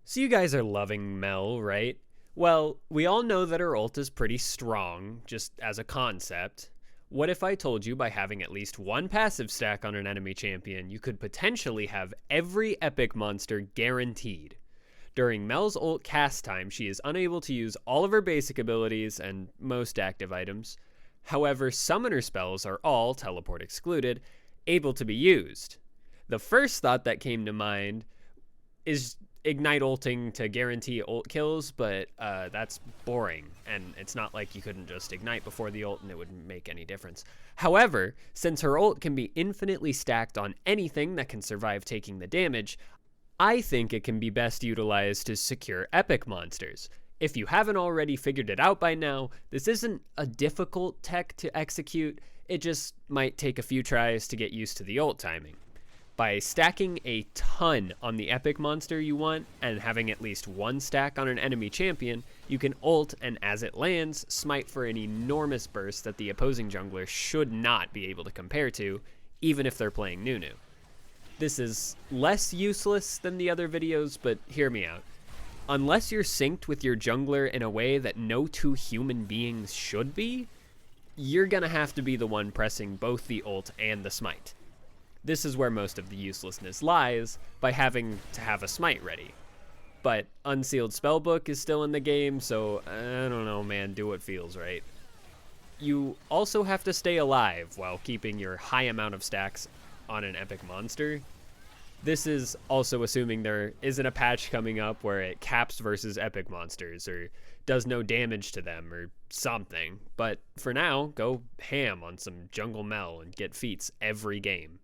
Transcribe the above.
So you guys are loving Mel, right? Well, we all know that her ult is pretty strong, just as a concept. What if I told you by having at least one passive stack on an enemy champion, you could potentially have every epic monster guaranteed? During Mel's ult cast time, she is unable to use all of her basic abilities and most active items. However, summoner spells are all, teleport excluded, able to be used. The first thought that came to mind is ignite ulting to guarantee ult kills, but that's boring, and it's not like you couldn't just ignite before the ult and it wouldn't make any difference. However, since her ult can be infinitely stacked on anything that can survive taking the damage, I think it can be best utilized to secure epic monsters. If you haven't already figured it out by now, this isn't a difficult tech to execute, it just might take a few tries to get used to the ult timing. By stacking a ton on the epic monster you want and having at least one stack on an enemy champion, you can ult and as it lands, smite for an enormous burst that the opposing jungler should not be able to compare to, even if they're playing Nunu. This is less useless than the other videos, but hear me out. Unless you're synced with your jungler in a way that no two human beings should be, you're gonna have to be the one pressing both the ult and the smite. This is where most of the uselessness lies, by having to have a smite ready. But Unsealed Spellbook is still in the game, so I don't know, man, do what feels right. You also have to stay alive while keeping your high amount of stacks on an epic monster. This is also assuming there isn't a patch coming up where it caps versus epic monsters or does no damage to them or something. But for now, go ham on some Jungle Mel and get feats every game.